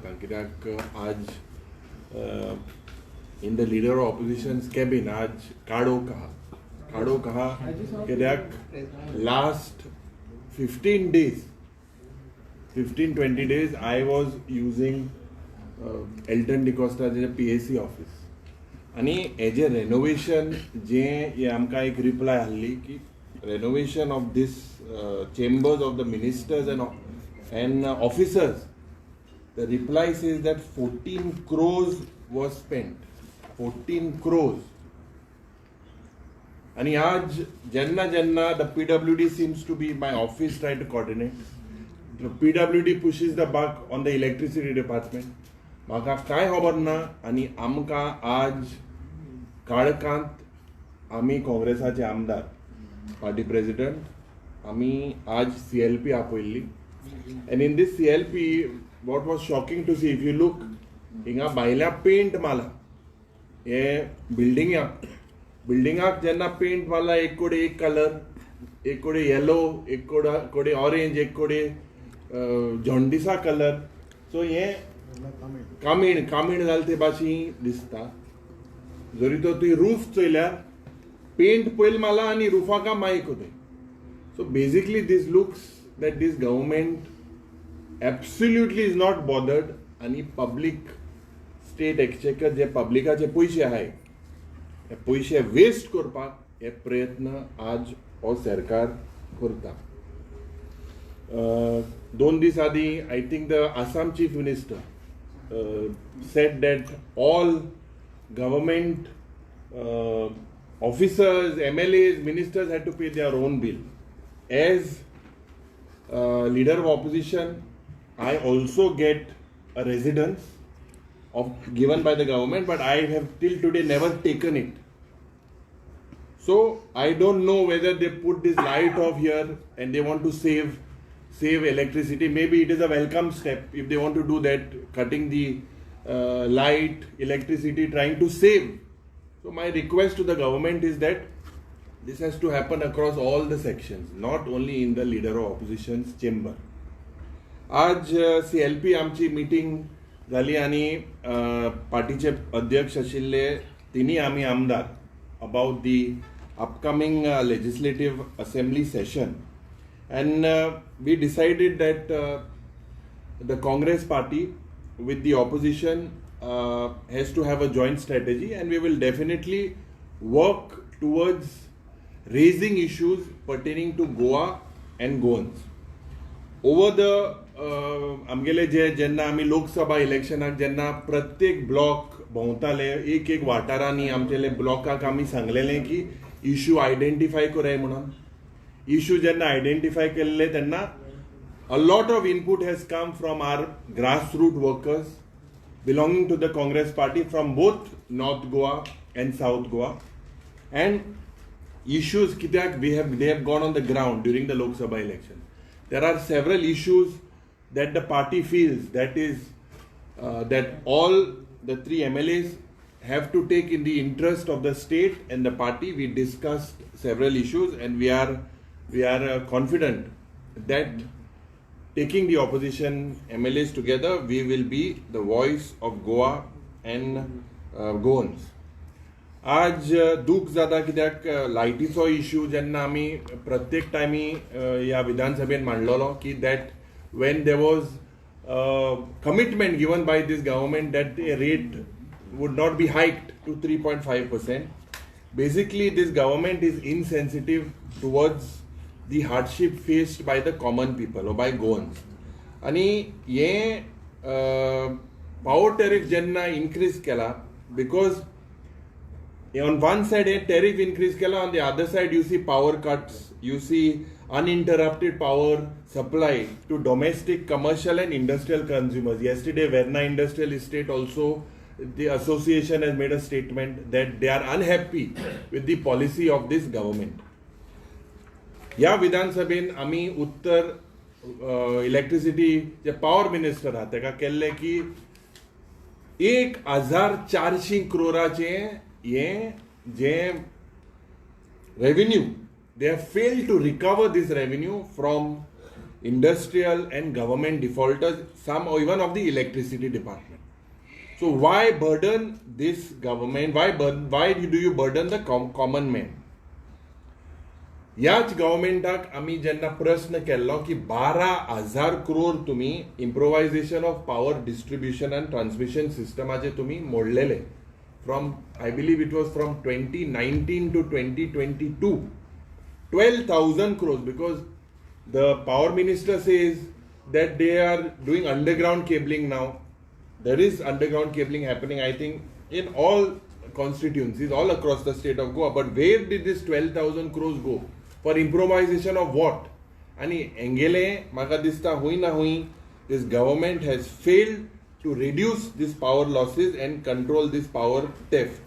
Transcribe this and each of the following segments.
म्हाका कित्याक आज in the leader of oppositions cabin आज काडोक आहा कित्याक last 15-20 days I was using Elton DeCostaचे PAC ऑफिस आणि हेजे रेनोवेशन जे आमकां एक रिप्लाय आहली की renovation of this chambers of the ministers and officers, the reply says that 14 crores was spent. 14 crores. And आज jenna the PWD seems to be my office trying to coordinate. The PWD pushes the buck on the electricity department. म्हाका काय खबर ना आणि आमकां आज काळकांत आमी काँग्रेसाचे आमदार पार्टी प्रेसिडेंट आमी आज CLP आपयल्ली and in this CLP what was shocking to see, if you look हिंगा भायल्या पेंट माला हे बिल्डिंगाक जेन्ना पेंट मारला एक कोडे एक कलर, एक कोडे येलो, एक कोडे ऑरेंज, एक कोडे जॉन्डिसा कलर, सो हे कामीण जाल ते भाशी दिसता. जरी तो तुवें रूफ चोयल्यार पेंट पयल माला आणि रुफाका मायक होते. So basically this looks that this government absolutely is not bothered आणि पब्लीक स्टेट एक्सचेकर जे पब्लिकाचे पयशे आहाय हे पयशे वेस्ट करपाक हे प्रयत्न आज हो सरकार करता. 2 दीस आदी I think the Assam chief minister said that all government officers, MLAs, ministers had to pay their own bill. As leader of opposition, I also get a residence given by the government, but I have till today never taken it. So I don't know whether they put this light off here and they want to save electricity. Maybe it is a welcome step if they want to do that, cutting the light, electricity, trying to save. So my request to the government is that this has to happen across all the sections, not only in the leader of opposition's chamber. आज CLP आमची meeting जाली आणि पार्टीचे अध्यक्ष आशिल्ले तिनी आमी आमदार about the upcoming legislative assembly session, and we decided that the Congress party with the opposition has to have a joint strategy, and we will definitely work towards raising issues pertaining to Goa and Goans. Over the आमगेले जेन्ना आमी लोकसभा इलेक्शनाक जेन्ना प्रत्येक block भोंवताले एक वाठारांनी आमचेले ब्लॉकाक आमी सांगलेलें की इश्यू आयडेंटिफाय कराय म्हणून. इश्यू जेन्ना आयडेंटिफाय केल्ले तेन्ना a lot of input has come from our grassroots workers belonging to the Congress party from both North Goa and South Goa, and issues kityak they have gone on the ground during the Lok Sabha election. There are several issues that the party feels that all the 3 MLAs have to take in the interest of the state and the party. We discussed several issues, and we are confident that taking the opposition MLAs together, we will be the voice of Goa and Goans. आज दूख जाता कित्याक लायटीचो issue जेन्ना आमी प्रत्येक टायमी ह्या विधानसभेन मांडलोलो की that when there was commitment given by this government that the rate would not be hiked to 3.5%. Basically, this government is insensitive towards the hardship faced by the common people or by Goans. आणि हे power tariff jenna increase kela, because on one side a tariff increase kela, on the other side you see power cuts, you see uninterrupted power supply to domestic, commercial and industrial consumers. Yesterday Verna Industrial Estate also, the association has made a statement that they are unhappy with the policy of this government. ह्या विधानसभेन आमी उत्तर electricity जे power minister आहा तेका केल्ले की 1400 crore hey J revenue, they have failed to recover this revenue from industrial and government defaulters, some or even of the electricity department. So why burden this government? Why do you burden the common man? याच गव्हर्मेंटाक आमी जेन्ना प्रश्न केल्लो की 12,000 crore तुम्ही improvisation of power distribution and transmission सिस्टमाचे तुम्ही मोडलेले from I believe it was from 2019 to 2022 12,000 crores because the power minister says that they are doing underground cabling now. There is underground cabling happening, I think, in all constituencies all across the state of Goa. But where did this 12,000 crores go? For improvisation of what? आणि engele म्हाका दिसता हुई ना हुई this government has failed to reduce these power losses and control this power theft.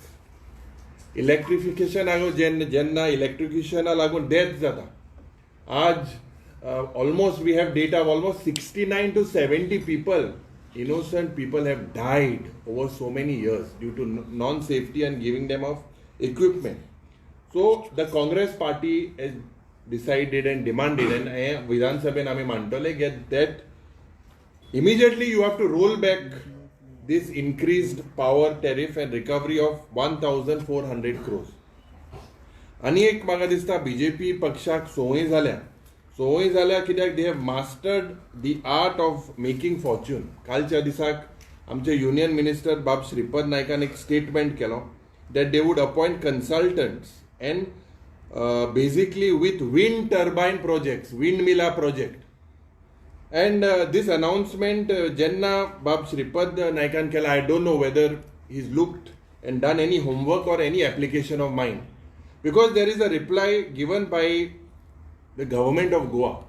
Electrification आगो जेन्ना electrification लागून death जाता आज almost we have data of almost 69 to 70 people, innocent people have died over so many years due to non-safety and giving them of equipment. So the Congress party has decided and demanded, and Vidhan Sabha name mantole get that immediately you have to roll back this increased power tariff and recovery of 1,400 crores. आणि एक म्हाका दिसता BJP पक्षाक सोय जाल्या कित्याक they have mastered the art of making Fortune. कालच्या दिसाक आमचे युनियन मिनिस्टर बाब श्रीपद नायकान एक statement Kelo that they would appoint consultants and basically with wind turbine projects, windmilla project. And this announcement, Jenna Bab Shripad Naikan Kela, I don't know whether he's looked and done any homework or any application of mine. Because there is a reply given by the government of Goa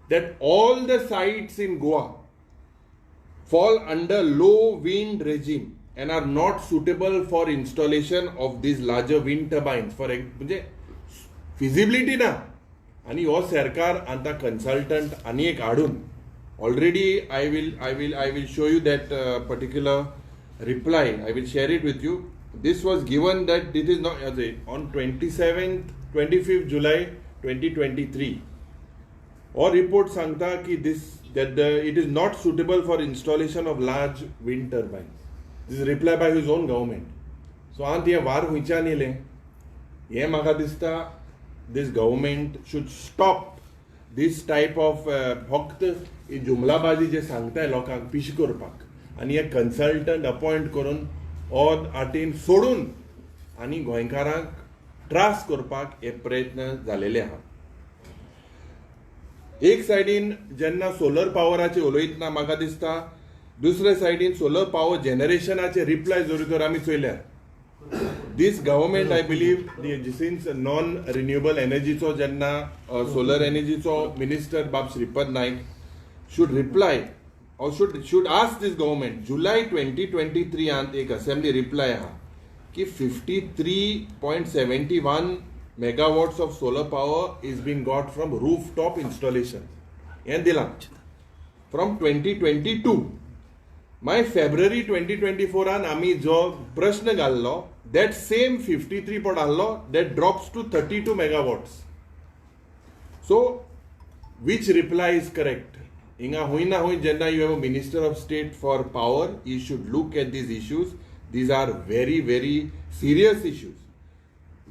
that all the sites in Goa fall under low wind regime and are not suitable for installation of these larger wind turbines. For म्हणजे feasibility ना आणि हो सरकार आता consultant आणि एक हाडून already I will show you that particular reply. I will share it with you. This was given that it is not on 25th July 2023. Or report सांगता की it is not suitable for installation of large wind turbines. This is reply by his own government. So आंत हे वार हुंयच्या नेले हे म्हाका दिसता this government should stop this type of फक्त ही जुमलाबाजी जे सांगताय लोकांक पिश करपाक आणि हे कन्सल्टंट अपॉइंट करून ऑर आटीन सोडून आणि गोंयकारांक त्रास करपाक हे प्रयत्न जालेले आहा. एक सायडीन जेन्ना सोलर पावराचे उलयतना म्हाका दिसता दुसरे सायडीन सोलर पावर जनरेशनाचे रिप्लाय जरी तर आमी चोयल्यार this government I believe since non renewable energyचो जेन्ना solar energyचो minister Bab Shripad Naik should reply or should ask this government July 2023 आंत एक assembly reply आहा की 53.71 megawatts of solar power is being got from rooftop installation and दिला from 2022. My February 2024 आन आमी जो प्रश्न घाल्लो that same 53 पडलो that drops to 32 megawatts. So which reply is correct? Inga huina hui jenna you have a minister of state for power, you should look at these issues. These are very, very serious issues.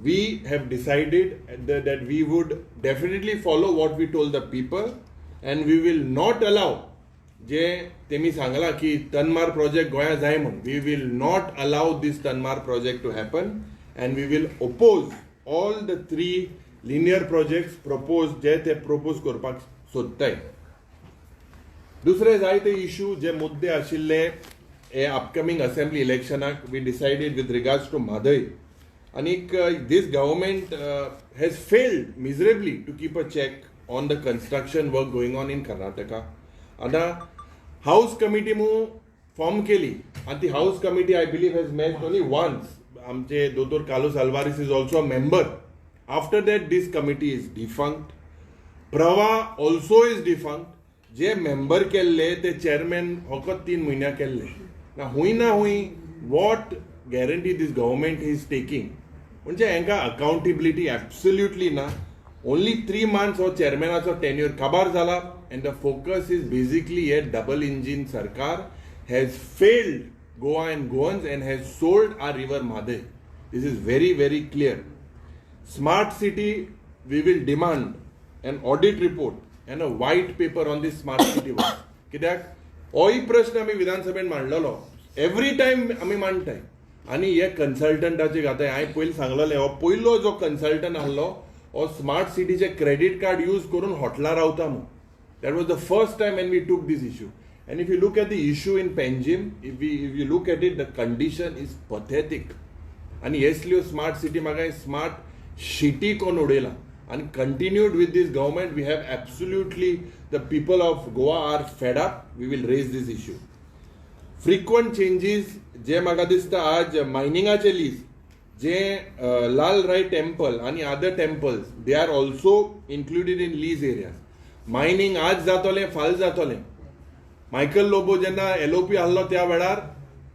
We have decided that we would definitely follow what we told the people and we will not allow जे तेमी सांगला की तनमार project गोंया जाय म्हूण we will not allow this Tamnar project to happen and we will oppose all the 3 linear projects propose जे ते propose करपाक सोदताय. दुसरे जायते इश्यू जे मुद्दे आशिल्ले हे अपकमिंग असेंब्ली इलेक्शनाक we decided with regards to Mhadei आनीक this government has failed miserably to keep a check on the construction work going on in Karnataka. आता हाऊस कमिटी फॉर्म केली आणि ती house committee I believe has met only once. आमचे दोतोर Carlos Alvares is also a member. After that this committee is defunct. प्रवा also is defunct. जे member केल्ले ते चेअरमॅन फकत 3 म्हयन्या केल्ले ना हुई what guarantee these government is taking म्हणजे हांकां अकाउंटेबिलिटी एब्सोल्युटली ना. ओनली 3 months हो चेअरमॅनाचो टेन्युअर काबार जाला and the focus is basically a double engine sarkar has failed Goa and Goans and has sold our river Madhe. This is very, very clear. Smart city, we will demand an audit report and a white paper on this smart city work. कित्याक होय प्रश्न आमी विधानसभेन मांडलेलो every time आमी मांडटाय आनी हे कन्सल्टंटाचे घाताय हांवें पयलीं सांगलेलें हो पयलो जो कन्सल्टंट आहलो हो स्मार्ट सिटीचे क्रेडिट कार्ड यूज करून हॉटेलां रावता म्हणून. That was the first time when we took this issue. And if you look at the issue in Panjim, if you look at it, the condition is pathetic. And yesliyo smart city magai smart city kon udela. And continued with this government, we have absolutely, the people of Goa are fed up. We will raise this issue. Frequent changes, je maga dista aaj miningache lease, je Lal Rai temple and other temples, they are also included in lease areas. Mining आज जातोलें फाल जातोलें. Michael Lobo जेन्ना LOP आहलो त्या वेळार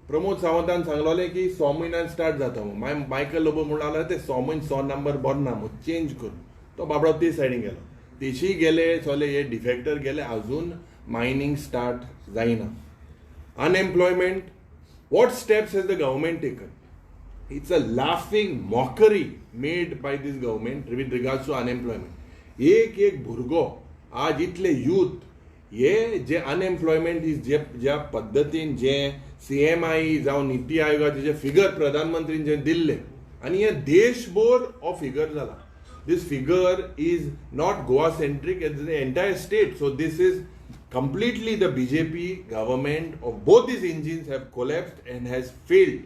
प्रमोद सावंतान सांगलोलें की 6 म्हयन्यान start जाता म्हणून. Michael Lobo म्हणून ते 6 म्हयने 6 नंबर बरना म्हणून चेंज करून तो बाबडो ते सायडीन गेलो. तेशी गेले सोले हे डिफेक्टर गेले अजून मायनिंग स्टार्ट जायना. Unemployment, what steps has the government taken? It's a laughing mockery made by these government with regards to unemployment. एक भुरगो आज इतले यूथ हे जे अनएम्प्लॉयमेंट इज ज्या पद्दतीन जे CMI जावं निती आयोगाचे जे फिगर प्रधानमंत्रीन जे दिल्ले आनी हे देशभर हो फिगर जाला. This figure is not Goa centric, it's the entire state. So this is completely the BJP government of both these engines have collapsed and has failed.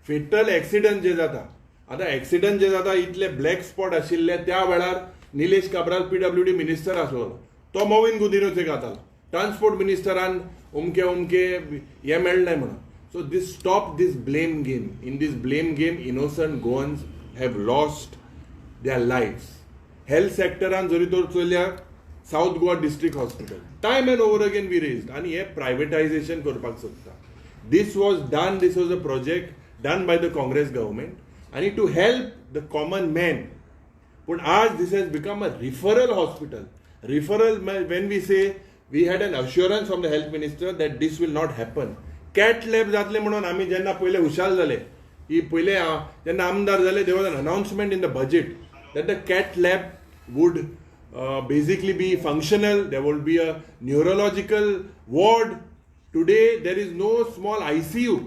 Fatal accident जे जाता, आता accident जे जाता इतले ब्लॅक स्पॉट आशिल्ले त्या वेळार Nilesh Cabral PWD minister आसलो तो मोविन गुदिन्योचे घातालो. Transport मिनिस्टरान उमके हे मेळनाय म्हणून. So this stop this blame game. In this blame game innocent Goans have lost their lifes. Health सेक्टरान जरी तर चलया south Goa district hospital time and over again we raised आनी हे प्रायवेटायझेशन करपाक सोदता. This was a project done by the Congress government आनी to help the common man. But as this has become a referral hospital, referral when we say we had an assurance from the health minister that this will not happen. Cat lab जातले म्हणून आम्ही जेन्ना पहिले हुशाल झाले की पहिले जेन्ना आमदार झाले there was an announcement in the budget that the cat lab would basically be functional. There will be a neurological ward. Today there is no small ICU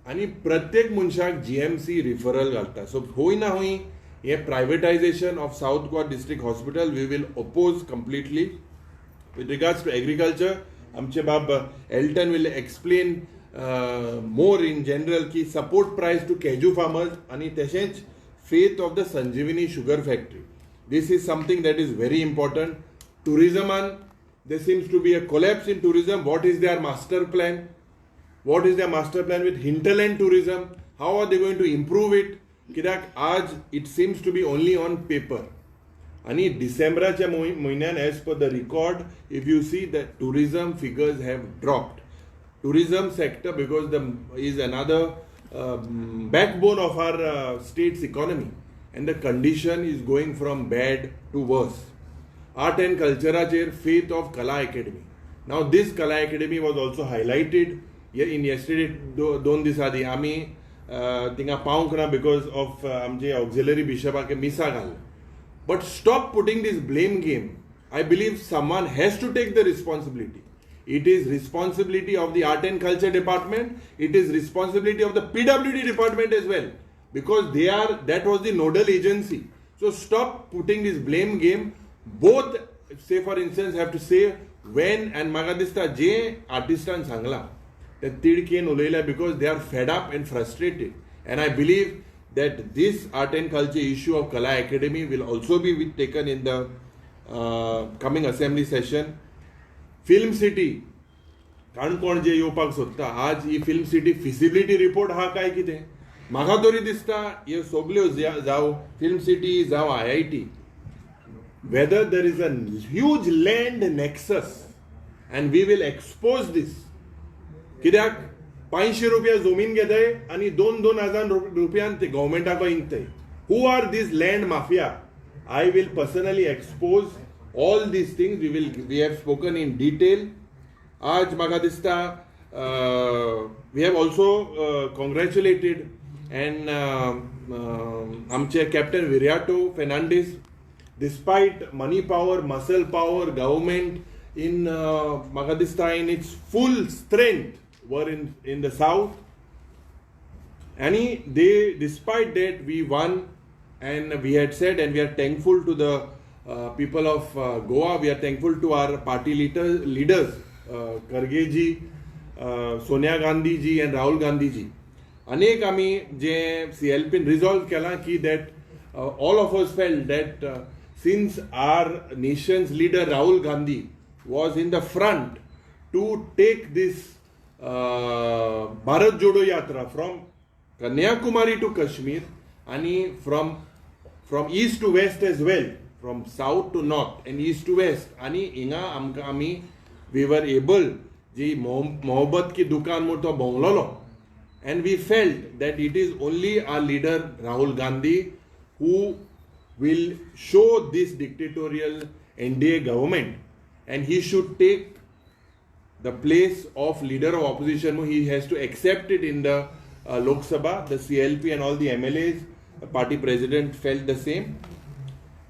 आणि प्रत्येक मनशाक GMC referral घालता. So होय ना होय a privatization of South Goa District Hospital we will oppose completely. With regards to agriculture, आमचे बाब Elton will explain more in general की support price to Keju farmers आणि तशेंच faith of the Sanjeevani sugar factory. This is something that is very important. Tourism, there seems to be a collapse in tourism. What is their master plan? What is their master plan with hinterland tourism? How are they going to improve it? कित्याक आज it seems to be only on paper आनी डिसेंबराच्या म्हयन्यान as per the record if you see the tourism figures have dropped. Tourism sector because the is another backbone of our state's economy and the condition is going from bad to worse. Art and कल्चराचेर faith of Kala Academy. Now this Kala Academy was also highlighted in yesterday 2 दीस आदी आमी थिंगा पावंक ना because of आमचे auxiliary बिशपाक मिसा घालले. But stop putting these blame game. I believe someone has to take the responsibility. It is responsibility of the Art and Culture Department. It is responsibility of the PWD department as well, because that was the nodal agency. So stop putting this blame game. Both, say for instance, have to say when and magadista je artistan sangla that tidken uleila because they are fed up and frustrated. And I believe that this Art and Culture issue of Kala Academy will also be taken in the coming assembly session. Film city Canacona जे येवपाक सोदता आज ही film city feasibility report हा काय कितें म्हाका तरी दिसता ह्यो सगल्यो जावं फिल्म सिटी जावं IIT whether there is a huge land nexus and we will expose this. कित्याक 500 रुपया जमीन घेताय आनी 2,000 रुपयान ते गव्हर्मेंटाक इंकताय. Who are these land mafia? I will personally expose All these things we have spoken in detail. आज म्हाका दिसता we have also congratulated and आमचे Captain Viriato Fernandes, despite money power, muscle power, government in म्हाका दिसता in its full strength were in the south, and they, despite that, we won, and we had said, and we are thankful to the people of Goa. We are thankful to our party leaders, Kharge ji, Sonia Gandhi ji and Rahul Gandhi ji. अनेक आम्ही जे CLP resolve केला की that all of us felt that since our nation's leader Rahul Gandhi was in the front to take this Bharat Jodo Yatra from Kanyakumari to Kashmir and from east to west as well, from south to north and east to west, आणि हिंगा आमकां आमी we were able जी मोहब्बत की दुकान म्हणून तो भोंवलोलो, and we felt that it is only our leader Rahul Gandhi who will show this dictatorial NDA government, and he should take the place of leader of opposition. He has to accept it in the Lok Sabha. The CLP and all the MLAs, the party president felt the same.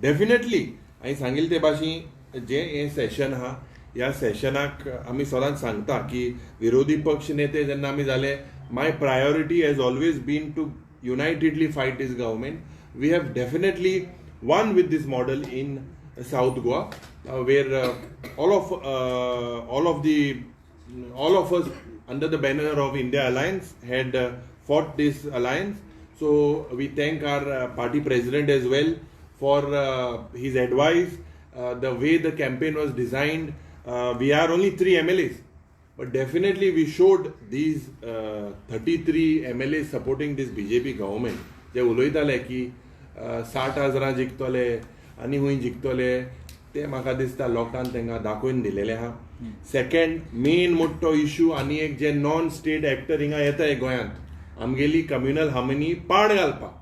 Definitely, I सांगिल ते भाशी जे हे session हा, या सेशनाक आम्ही सदांच सांगता की विरोधी पक्ष नेते जेन्ना आम्ही जाले, my priority has always been to unitedly fight this government. We have definitely won with this model in South Goa, where all of us under the banner of India Alliance had fought this alliance. So we thank our party president as well for his advice, the way the campaign was designed. We are only 3 MLAs, but definitely we showed these 33 MLAs supporting this BJP government. जे उलयताले की 60,000 जिखतले आनी हुंय जिखतले, ते म्हाका दिसता लोकांक तांकां दाखोवन दिलेले आहा. सेकंड मेन मोठो इशू आनी एक जे नॉन स्टेट एक्टर हिंगा येताय गोंयांत, आमगेली कम्युनल हार्मनी पाड घालपाक.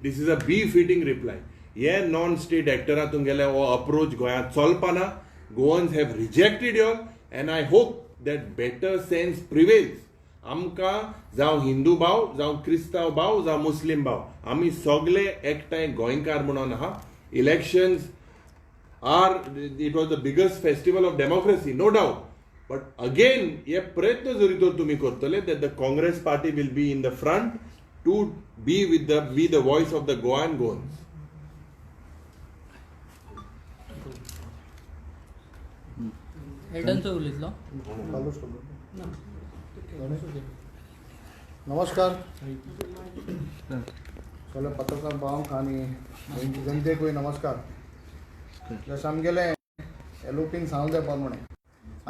This is a befitting reply. हे नॉन स्टेट एक्टरा तुमगेले हो अप्रोच गोंयांत चलपाना. Goans have rejected you, and I hope that better sense prevails. आमकां जावं हिंदू भाव, जावं क्रिस्ताव भाव, जावं मुस्लिम भाव, आमी सगळे एकठांय गोंयकार म्हणून आहा. Elections are, it was the biggest festival of democracy, no doubt. But again, हे प्रयत्न जरी तर तुम्ही करतले that the Congress party will be in the front to be the voice of the Goan Goans. नमस्कार सगळे पत्रकार भावांक आनी जनतेक नमस्कार. जशें आमगेले एलओपीन सांगले ते प्रमाणे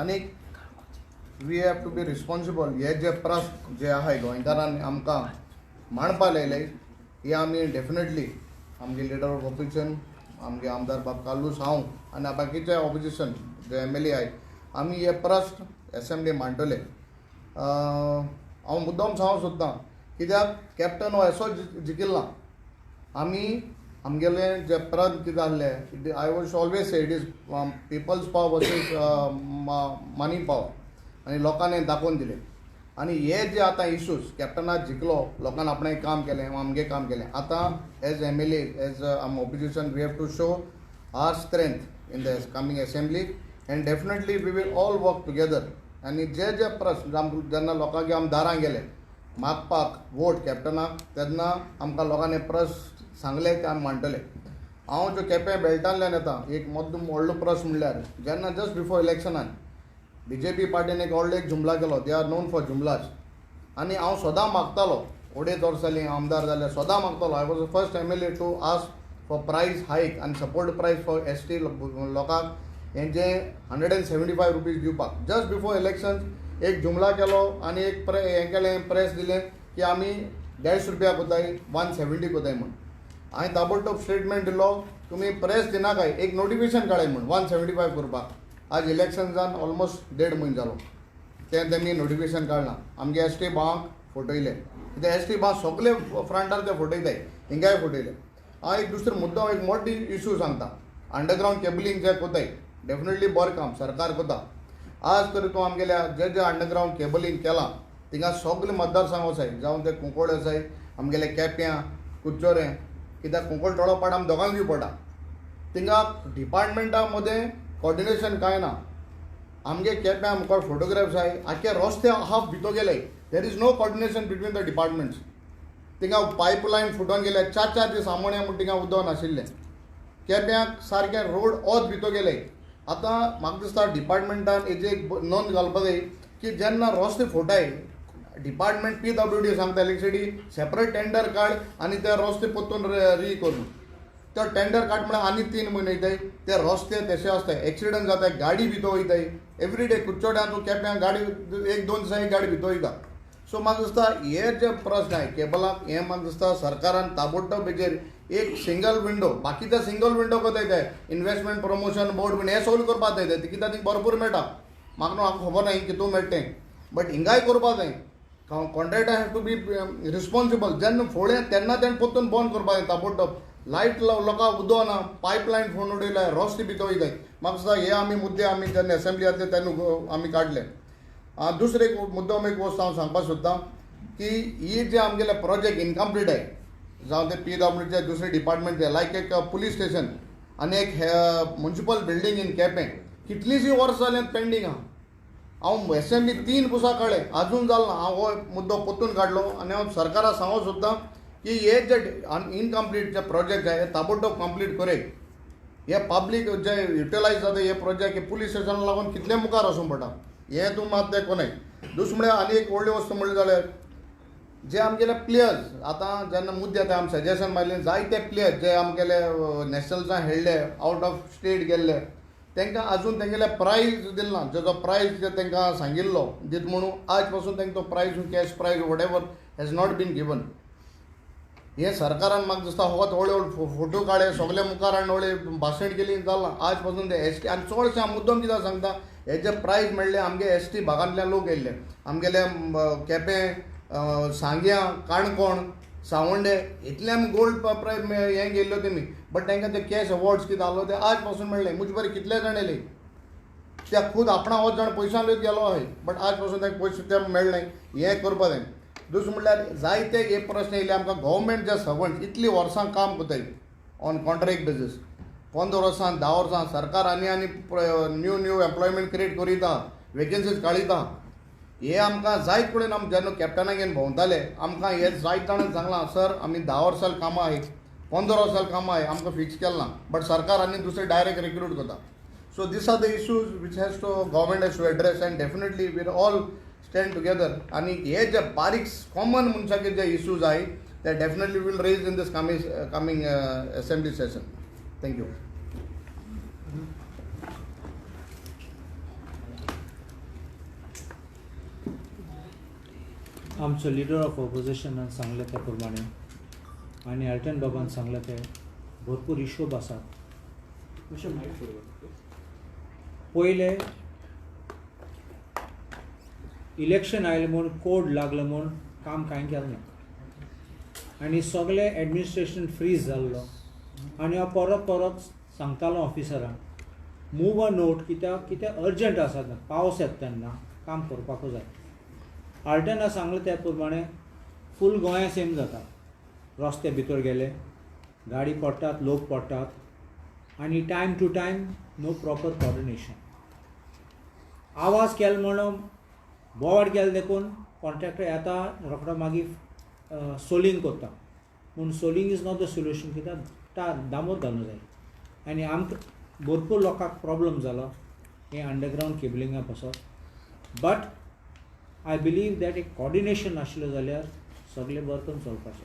आनीक we have to be responsible. हे जे प्रस जे आहाय गोंयकारांनी आमकां मांडपा लायले, हे आमी डेफिनेटली आमगे लिडर ऑफ ऑपोजिशन, आमगे आमदार बाब कालूस, हांव आनी बाकीचे ऑपोजिशन जे MLA आहाय, आमी हे प्रश्न असेंब्ली मांडटले. हांव मुद्दम सांगूंक सोदतां कित्याक कॅप्टन हो असो जिखिल्लो ना. आमी आमगेले जे प्रश्न कितें जाल्ले, I was always say it is people's power versus money power, आनी लोकांनी दाखोवन दिले. आनी हे जे आतां इश्यूज कॅप्टनाक जिखलो, लोकांनी आपणें काम केलें, आमगे काम केलें. आतां एज MLA, एज आम opposition, we have to show our strength in the coming assembly, and definitely we will all work together. आनी जे प्रश्न जेन्ना लोकांगे आमी दारां गेले मागपाक वोट कॅप्टनाक, तेन्ना आमकां लोकांनी प्रश्न सांगले ते आमी मांडटले. हांव जो केपें बेल्टांतल्यान येता, एक व्हडलो प्रश्न म्हणल्यार जेन्ना जस्ट बिफोर इलेक्शनान BJP पार्टीन एक व्हडलो एक जुमला केलो. They are known for jumlas. आनी हांव सदां मागतालो, 2.5 वर्सांनी आमदार जाले, सदां मागतालो. I was the first MLA to ask for price hike and support price for ST लोकांक हेंचे 175 रुपीज दिवपाक. जस्ट बिफोर इलेक्शन एक जुमला केलो आनी एक हें केलें, प्रेस दिलें की आमी 150 रुपया कोताय, 170 कोताय म्हूण. हांवें ताबडतोब स्टेटमेंट दिलो, तुमी प्रेस दिनाकाय, एक नोटिफिकेशन काडाय म्हूण 175 करपाक. आज इलेक्शन जावन ऑलमोस्ट 1.5 म्हयनो जालो, तें तेमी नोटिफिकेशन काडलां. आमगे ST भावांक फटयले, कित्याक ST भाव सगळे फ्रंटार ते फटयताय, हिंगाय फटयले. हांव एक दुसरो मुद्दो, एक मोठी इश्यू सांगता. अंडरग्राउंड केबलिंग जे कोताय डेफिनेटली बरें काम सरकार कोता. आज तरी तो आमगेल्या जे अंडरग्राउंड केबलिंग केलां थिंगा सगळे मतदारसंघ आसाय जावं ते कुंकोळ आसाय आमगेले केप्यां कुच्चोरें कित्याक कुंकोळ टोळो पाड आमी दोगांकूय पडटा थिंगा डिपार्टमेंटा मदें कॉर्डिनेशन कांय ना. आमगे केप्यां मुखार फोटोग्राफ्स आहाय आख्खे रस्ते हाफ भितो गेले there is no coordination between the departments. थिंगा पायपलायन फुटोन गेले 4 दीस आमोण्या म्हूण थिंगा उदक नाशिल्लें. केप्यांक सारकें रोड ओत भितो गेले. आतां म्हाका दिसता डिपार्टमेंटान हेजी एक नोंद घालपाक जाय की जेन्ना रस्ते फोटाय डिपार्टमेंट PWD सांगता इलेक्ट्रिसिटी सेपरेट टेंडर काड आनी ते रस्ते परतून री करून तो टेंडर काड म्हळ्यार आनी 3 म्हयने वयताय. ते रस्ते तशे आसताय एक्सिडंट जाताय गाडी भितो वयताय एवरीडे कुच्चोड्यान तूं केप्यां गाडी 1-2 दिसांनी गाडी भितो वयता. सो म्हाका दिसता हे जे प्रश्न आहे केबलाक हे म्हाका दिसता सरकारान ताबडतोब हेजेर एक सिंगल विंडो बाकीचे सिंगल विंडो कोताय ते इन्वेस्टमेंट प्रमोशन बोर्ड बीन हे सगळें करपाक जाय ते कित्याक थिंगा भरपूर मेळटा. म्हाका खबर ना कितू मेळटें बट हिंगाय करपाक जाय. Contractor have to be responsible. जेन्ना फोडें तेन्ना तेणें परतून बंद करपाक जाय ताबडतोब. लायट लोकांक उदक ना पायपलायन फोडून उडयल्याय रस्ते भितर वयताय. म्हाका दिसता हे आमी मुद्दे आमी जेन्ना असेंब्ली जातले तेन्ना आमी काडले. दुसरे एक मुद्दम एक वस्त हांव सांगपाक सोदतां की ही जे आमगेले प्रोजेक्ट इनकम्प्लीट आहे जावं ते PWDचे दुसरे डिपार्टमेंटचे लायक एक पुलीस स्टेशन आनी एक म्युनिसिपल बिल्डींग इन केपें कितलींशीं वर्सां जाल्यात पेंडींग आहा. हांव असेंब्ली 3 पुसा कळ्ळे आजून जालो ना. हांव हो मुद्दो परतून काडलो आनी हांव सरकाराक सांगूंक सोदतां की हे जे इनकम्प्लीट जे प्रोजेक्ट आहे हे ताबडतोब कंप्लीट करे. हे पब्लीक जे युटिलायज जाता हे प्रोजेक्ट हे पुलीस स्टेशनाक लागून कितले मुखार वचूंक पडटा हे तूं मात ते कोनाय. दुसरें म्हळ्यार आनी एक व्हडली वस्त म्हणली जाल्यार जे आमगेले प्लेयर्स आतां जेन्ना मुद्दे येता आमी सजेशन मारलें जायते प्लेयर्स जे आमगेले नॅशनल्सां खेळ्ळे आउट ऑफ स्टेट गेल्ले तांकां आजून तेंगेले प्रायज दिलो ना. जो प्रायज जे तांकां सांगिल्लो दीत म्हणून आज पासून तांकां तो prize cash prize whatever has not been given. हे सरकारान म्हाका दिसता फकत व्हडले फोटो काडले सगळे मुखार आनी व्हडले भाशण केली जालां. आज पासून ते ST आनी चडशे हांव मुद्दम कित्याक सांगता हे जे प्रायज मेळ्ळे आमगे ST भागांतल्यान लोक येयल्ले आमगेले केपें सांग्या काणकोण सावंडे इतले आमी गोल्ड प्रायज हे गेल्लो तेमी बट तांकां ते कॅश अवॉर्ड्स कितें आहलो ते आज पासून मेळ्ळे. मुजे बरें कितले जाण येयले त्या खूद आपणा हो जाण पयशां लयत गेलो आहे बट आज पासून तांकां पयशे ते मेळ्ळे हें करपा जाय. दुसरें म्हणल्यार जायते एक प्रश्न येयले आमकां गव्हर्मेंट जे सर्वंट इतलीं वर्सां काम कोताय ऑन कॉन्ट्रॅक्ट बेजीस 15 वर्सां 10 वर्सां सरकार आनी न्यू एम्प्लॉयमेंट क्रिएट करीता वेकन्सीज काडिता. हे आमकां जायत कडेन आमी जेन्ना कॅप्टनाक घेवन भोंवताले आमकां हे जायत जाणांनी सांगलां सर आमी 10 वर्सां कामां आहाय 15 वर्सां कामां आहाय आमकां फिक्स केलें ना बट सरकार आनी दुसरे डायरेक्ट रिक्रूट करता. So these are the issues which has to government has to address and definitely will all stand together. आनी हे जे बारीक कॉमन मनशाचे जे इश्यूज आहाय ते डेफिनेटली वील रेज इन दीस कमिंग असेंब्ली सेशन. थँक्यू. आमचो लिडर ऑफ ऑपोजिशनान सांगले त्या प्रमाणे आनी आल्टन बाबान सांगले ते भरपूर इश्यूज आसात. पयले इलेक्शन आयलें म्हूण कोड लागलो म्हूण काम कांय केलें ना आनी सगळें एडमिनिस्ट्रेशन फ्रीज जाल्लो आनी हांव परत परत सांगतालो ऑफिसरांक मूव अ नोट कित्याक कितें अर्जंट आसा पावस येता तेन्ना काम करपाकूच जाय. आल्टना सांगलें त्या प्रमाणे फूल गोंया सेम जाता. रस्ते भितर गेले गाडी पडटात लोक पडटात आनी time to time no proper coordination. आवाज केलो म्हणून बोवाड गेले देखून कॉन्ट्रॅक्टर येता रोखडो मागीर सोलिंग करता पूण soling is not the solution कित्याक दामोर घालूंक जाय आनी आमकां भरपूर लोकांक प्रॉब्लम जालो हे अंडरग्रावंड केबलिंगा पासून. बट आय बिलीव दॅट एक कॉर्डिनेशन नाशिल्लो जाल्यार सगळें बरें करून चलपाचें.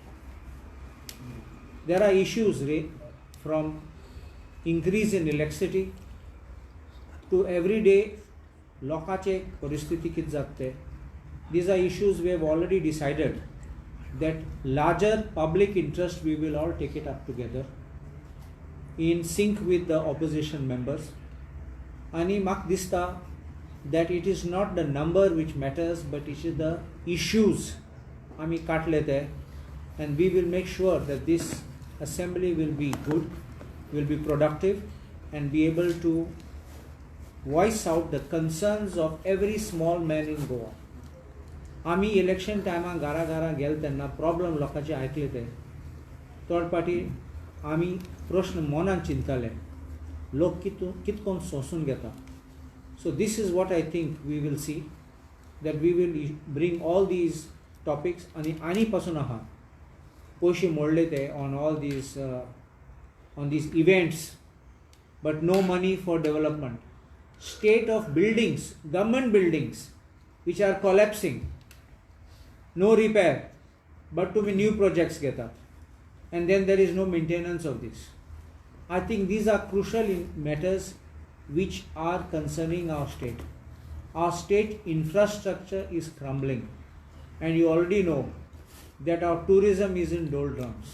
There are issues from increase in electricity to every day लोकांचे परिस्थिती कितें जाता ते. These are issues we have already decided that larger public interest we will all take it up together in sync with the opposition members. Ani mak dista that it is not the number which matters but it is the issues ami katle te and we will make sure that this assembly will be good, will be productive and be able to voice out the concerns of every small man in Goa. आमी election टायमार घरा घरा गेले तेन्ना problem लोकांचे आयकले ते चड पाटी आमी प्रश्न मनान चिंतताले लोक कितकोन सोंसून घेता. So this is what I think we will see, that we will bring all these topics आणि पासून आहा पयशे मोडले ते on all these events, but no money for development. State of buildings, government buildings which are collapsing, no repair, but to be new projects get up, and then there is no maintenance of this. I think these are crucial matters which are concerning our state. Our state infrastructure is crumbling, and you already know that our tourism is in doldrums,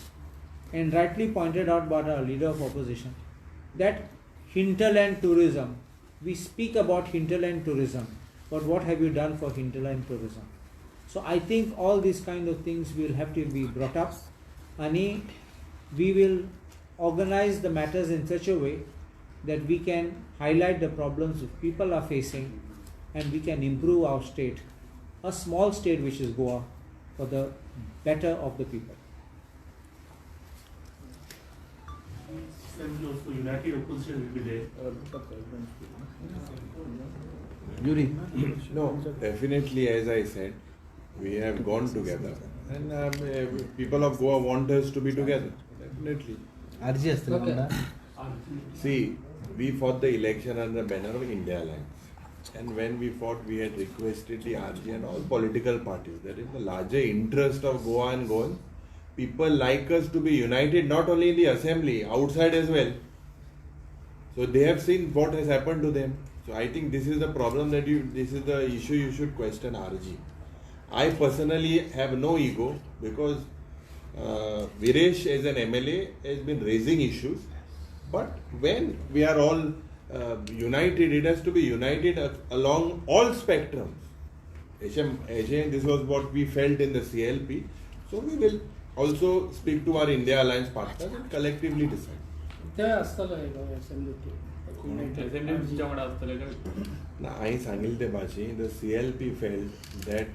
and rightly pointed out by our leader of opposition that hinterland tourism, we speak about hinterland tourism, but what have you done for hinterland tourism? So I think all these kind of things will have to be brought up, and we will organize the matters in such a way that we can highlight the problems that people are facing, and we can improve our state, a small state which is Goa, for the better of the people. United opposition will be there. Yuri. No, definitely, as I said, we have gone together, and people of Goa want us to be together. Definitely. See, we fought the election under the banner of India Alliance, and when we fought, we had requested the RG and all political parties, that is the larger interest of Goa and Goans. People like us to be united, not only in the assembly, outside as well. So they have seen what has happened to them. So I think this is the problem this is the issue you should question RG. I personally have no ego, because Viresh as an MLA has been raising issues, but when we are all united, it has to be united along all spectrums. This was what we felt in the CLP. So we will also speak to our India Alliance partners and collectively decide. I सांगितले ते भाशेन, the CLP felt that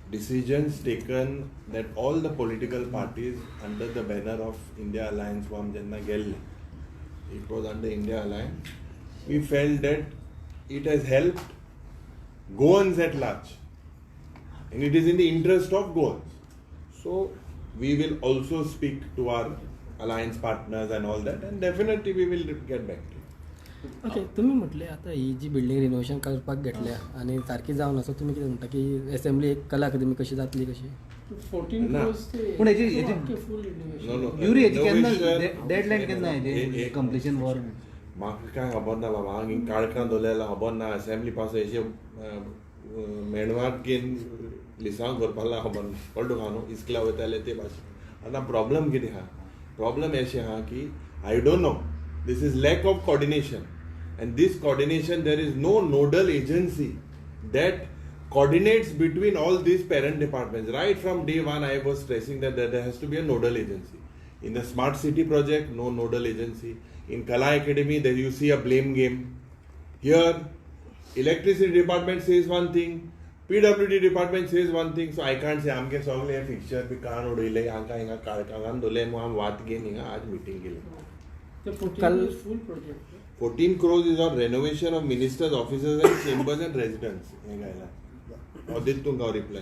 decisions taken, that all the political parties under the banner of India Alliance form jenna gelle, it was under India Alliance, we felt that it has helped Goans at large, and it is in the interest of Goans. So we will also speak to our alliance partners and all that, and definitely we will get back to you. Okay, तुम्ही म्हटले आता ही जी building renovation करपाक घेतल्या आणि सारखी जावन आसा, तुम्ही कितें म्हणटा की असेंब्ली एक कला अकादमी कशी जातली कशी? 14 crores पूण हेची full renovation. No. युरी हेची केन्ना Innovation- डेडलाइन केन्ना हेची कंप्लीशन वर? म्हाका काय खबर ना बाबा, हांगा काळखां दवरलेला खबर ना, असेंब्ली पास हेचे मेणवात घेवन लिसांव करपाक खबर ना, कळ्ळो तुका न्हू, इस्किला वयताले ते भाशेन. आतां प्रॉब्लम कितें आहा? प्रॉब्लम अशें आहा की I don't know, this is lack of coordination, and this coordination, there is no nodal agency that coordinates between all these parent departments. Right from day one I was stressing that there has to be a nodal agency. In the smart city project, no nodal agency. In Kala Academy, there you see a blame game. Here electricity department says one thing, PWD department says one thing, so I can't say आमके सगळे fixture B कान उडयले, हांकां हिंगा काळखां दवरले, म्हणून हांव वाट घेवन हिंगा आज मिटींग केली. The 14 crores full project. 14 crores is on renovation of ministers' offices and chambers and residence. Audit to reply.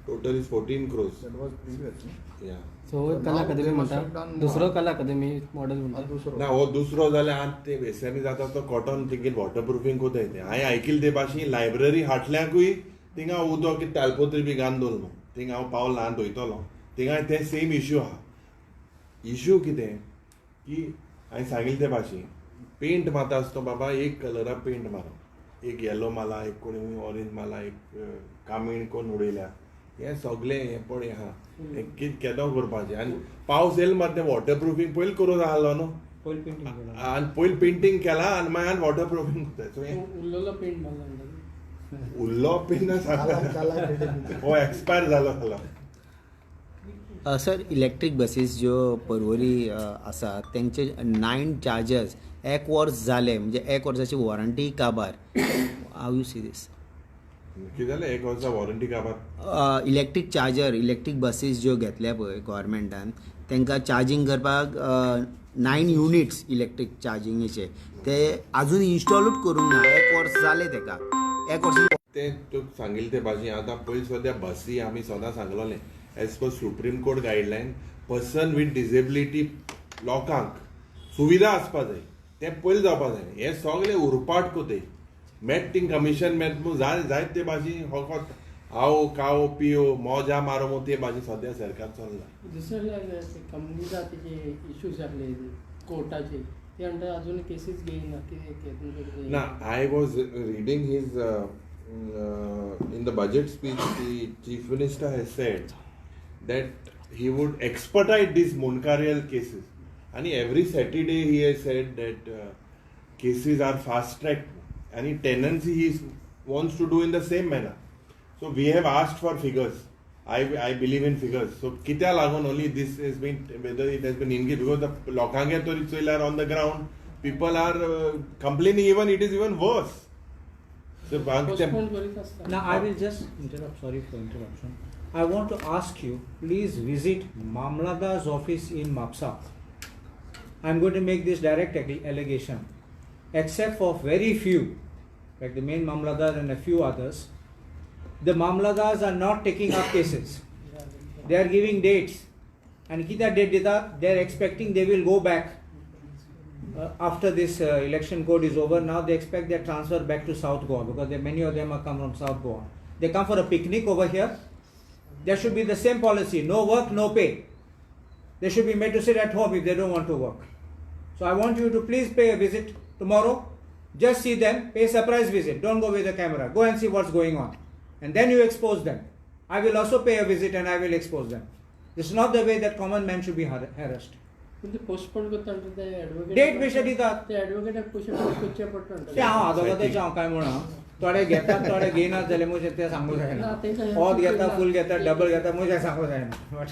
Total is 14 crores. That was previous. Yeah. सो कला अकादमी म्हणटा, दुसरो कला अकादमी मॉडेल म्हणटा. ना हो दुसरो जाल्यार आज ते एसएमई जाता तो कॉटन तिगेल वॉटरप्रुफींग कोताय ते. हांवें आयकिल्ले ते भाशेन लायब्ररी हाटल्याकूय थिंगा उदक कितें तालपत्री बी घालून दवरलो. थिंगा हांव पावल ल्हान दोयतलो. थिंगा ते सेम इश्यू आहा. इश्यू कितें की हांवें सांगिल्ले ते भाशेन पेंट मारता आसतो बाबा, एक कलरा पेंट मारप, एक येलो माला, एक कोणी ऑरेंज माला, एक कामीण कोण उडयल्या, हें सगळें हें पळय आहा. हें कितें केदो करपाचें, आनी पावस येयलो मात तें वॉटरप्रुफींग पयलीं करूं जाय न्हू, आनी पयलीं पेंटींग केलां आनी मागीर वॉटरप्रुफींग कोताय. सो हें उरलेलो पेंट मारला. उरलो पेंट हो एक्सपायर जालो. सर, इलेक्ट्रिक बसीस ज्यो परवरी आसा तेंचे 9 चार्जर्स 1 वर्स जालें म्हणजे 1 वर्साची वॉरंटी काबार. हाव यू सी दीस? कितें जालें 1 वर्सा वॉरंटी काबार? इलेक्ट्रीक चार्जर, इलेक्ट्रीक बसीस ज्यो घेतल्या पळय गव्हर्मेंटान, तांकां चार्जींग करपाक 9 युनिट्स इलेक्ट्रीक चार्जिंगेचे ते आजून इन्स्टॉलूच करूंक ना. 1 वर्स जालें ताका. 1 वर्स ते तूं सांगिल्ले ते भाशेन आतां पयलीं सद्या बसी आमी सदां सांगलोलें as per supreme court guideline person with disability लोकांक सुविधा आसपा जाय ते पयलीं जावपा जाय. हे सगळे उरपाट कोते मेट थिंग कमिशन मेट जायत ते भाशेन फकत आओ खाओ पियो मौजा मारो ते भाशेन सद्या सरकार चल्ला. दुसरे कंपनीचा त्याचे इश्यूज जाल्ले कोर्टाचे ते अंडर अजून केसीस घेयना कितें ना I was reading his in the budget speech the chief minister has said that he would expedite these Munkarial cases and every Saturday he has said that cases are fast tracked and tenancy he wants to do in the same manner. So we have asked for figures. I believe in figures. So kitya lagun only this has been, whether it has been engaged, because the lokange tori soil are on the ground, people are complaining, even it is even worse. So postpone करीत आसता. Now I will just interrupt, sorry for interruption. I want to ask you, please visit Mamladar's office in Mapsa. I am going to make this direct allegation. Except for very few, like the main Mamladar and a few others, the Mamladars are not taking up cases. They are giving dates. And kita date dita, they are expecting they will go back after this election code is over. Now they expect their transfer back to South Goa because many of them are come from South Goa. They come for a picnic over here. There should be the same policy, no work, no pay. They should be made to sit at home if they don't want to work. So I want you to please pay a visit tomorrow. Just see them, pay a surprise visit. Don't go with the camera. Go and see what's going on. And then you expose them. I will also pay a visit and I will expose them. This is not the way that common man should be harassed. म्हणजे postpone करता ते advocate Date पेशा दितात. ते ॲडव्होकेटाक पयशे करचे पडटा. ते हांव आदोगादाचें हांव काय म्हणा. थोडे घेतात थोडे घेयनात जाल्यार मुझे ते सांगूंक जायना. ऑद घेता फूल घेता डबल घेता मुझे सांगूंक जायना.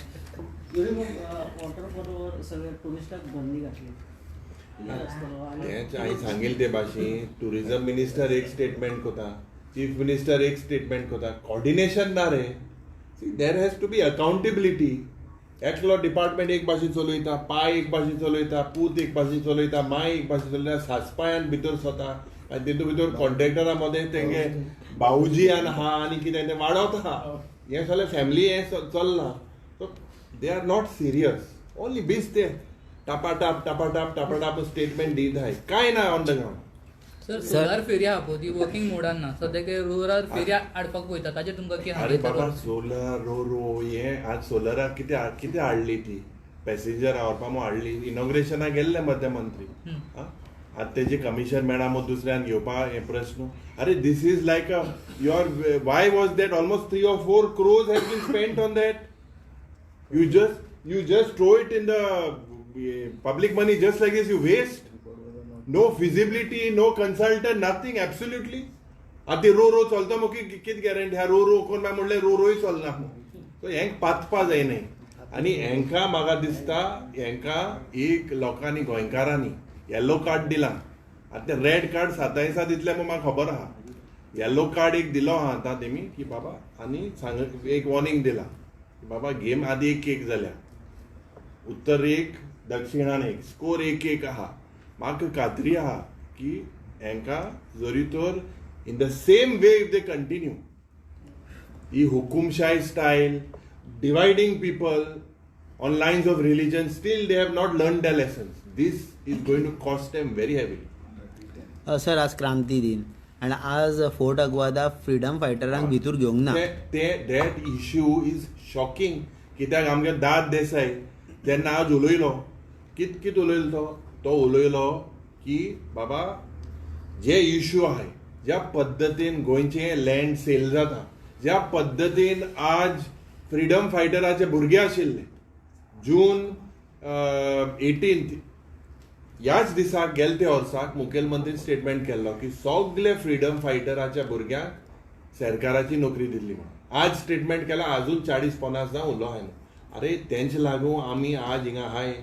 वॉटर बरोबर सगळे टुरिस्टाक बंदी घातली. तेच हांवें सांगिल्ले ते भाशेन टुरिजम मिनिस्टर एक स्टेटमेंट कोता, चीफ मिनिस्टर एक स्टेटमेंट कोता, कोऑर्डिनेशन ना रे. There has to be accountability. एकलो डिपार्टमेंट एक भाशेन चलयता, पाय एक भाशेन चलयता, पूत एक भाशेन चलयता, माय एक भाशेन चलयता, सासपायान भितर स्वता आनी तितून भितर कॉन्ट्रॅक्टरा मदें तेंगे भाऊजी आहा आनी कितें तें वाडवता. हें सगळें फॅमिली हें चलना. So they are not serious. Only बीच ते टापाटाप स्टेटमेंट दीत आहाय, काय ना on the ground. Sir solar फेरया आहा ती वर्किंग मोडान ना सद्या ते रोलर फेरया हाडपाक वयता ताजेर तुमकां कितें अरे बाबा सोलर रो हे आज सोलराक कितें हाडली ती पॅसेंजर व्हरपाक हाडली. इनॉग्रेशनाक गेल्ले मध्यमंत्री. आतां तेजे कमिशन मेळा मग दुसऱ्यान घेवपाक हे प्रश्न. अरे this is like your why was that almost 3 or 4 crores has been spent on that. You just throw it in the public money just like this, you waste. No feasibility, no consultant, nothing, absolutely. आती रो चलता मग किती guarantee ह्या रो कोण काय म्हणले रोय चलना. सो हेंक पातपा जायनाय. आनी हेंका म्हाका दिसता हेंका एक लोकांनी गोंयकारांनी येलो कार्ड दिला. आतां ते रेड कार्ड 27 दितले मग म्हाका खबर आहा. येलो कार्ड एक दिलो आहा आतां तेमी की बाबा आनी सांग एक वॉर्निंग दिला बाबा गेम आदी एक जाल्या. उत्तर एक दक्षिणान एक स्कोर 1-1 आहा. म्हाका खात्री आहा की हेंका जरी तर in the same way if they continue ही हुकुमशाही style dividing people on lines of religion still they have not learn the lessons. This is going to cost them very heavy. Sir आज क्रांती दिन आणि आज फोर्ट अग्वादा फ्रीडम फायटरांक भितर घेवंक ना. That issue is shocking. कित्याक आमगे दाद देसाय जेन्ना आज उलयलो कित उलयलो तो उलयलो की बाबा जे इश्यू आहाय ज्या पद्दतीन गोंयचे लँड सेल जाता, ज्या पद्दतीन आज फ्रीडम फायटराचे भुरगे आशिल्ले जून 18 ह्याच दिसाक गेले ते वर्साक मुखेलमंत्रीन स्टेटमेंट केल्लो की सगळे फ्रीडम फायटराच्या भुरग्यांक सरकाराची नोकरी दिल्ली म्हणून. आज स्टेटमेंट केला अजून 40-50 जावन उरलो हाय. अरे तेंच लागून आमी आज हिंगा आहाय.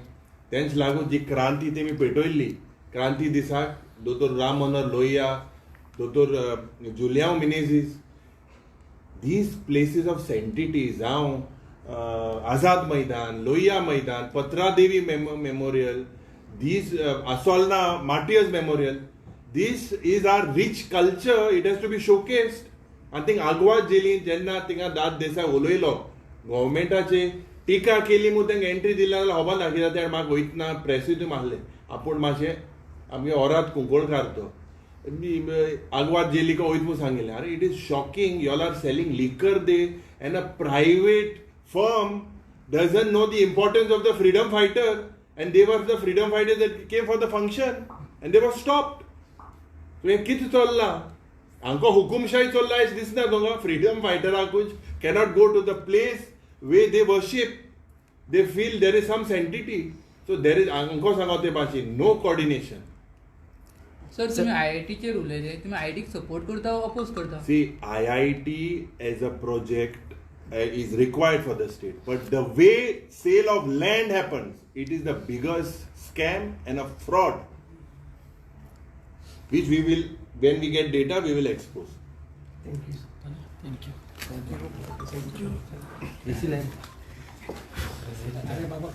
तेंच लागून जी क्रांती तेमी पेटयल्ली क्रांती दिसाक दोतोर राम मनोहर लोहिया, दोतोर Julião Menezes, these places of sanctity, Azad Maidan, Lohiya Maidan, Patra Devi Memorial, these Asolna Martyrs Memorial, this is our rich culture, it has to be showcased. I think Agwa Jelin, Jenna, Tinga Dad Desa Oloilo, governmentaचे टीका केली मग त्यांना entry दिला हवा ना कित्याक ते म्हाका वयतना प्रेसीत मारले आपूण मातशें आमगे ओरात कुंकोळ काडतो आगवाद जेलिका वयत म्हणून सांगिल्लें अरे it is shocking y'all are selling liquor they and a private firm doesn't know the importance of the freedom fighter and they were the freedom fighters that came for the function and they were stopped so हें कितें चल्लां हांकां हुकुमशाही चल्ला अशें दिसना तुमकां freedom फायटराकूच cannot go to the place where they worship, they feel there is some sanctity. So there is, अंको सांगो ते भाशेन, no coordination. सर तुम्ही IIT चेर उलयले, तुम्ही IIT सपोर्ट करता वा अपोज करता? See, IIT as a project is required for the state, but the way sale of land happens, it is the biggest scam and a fraud, which we will, when we get data, we will expose. Thank you. Thank you.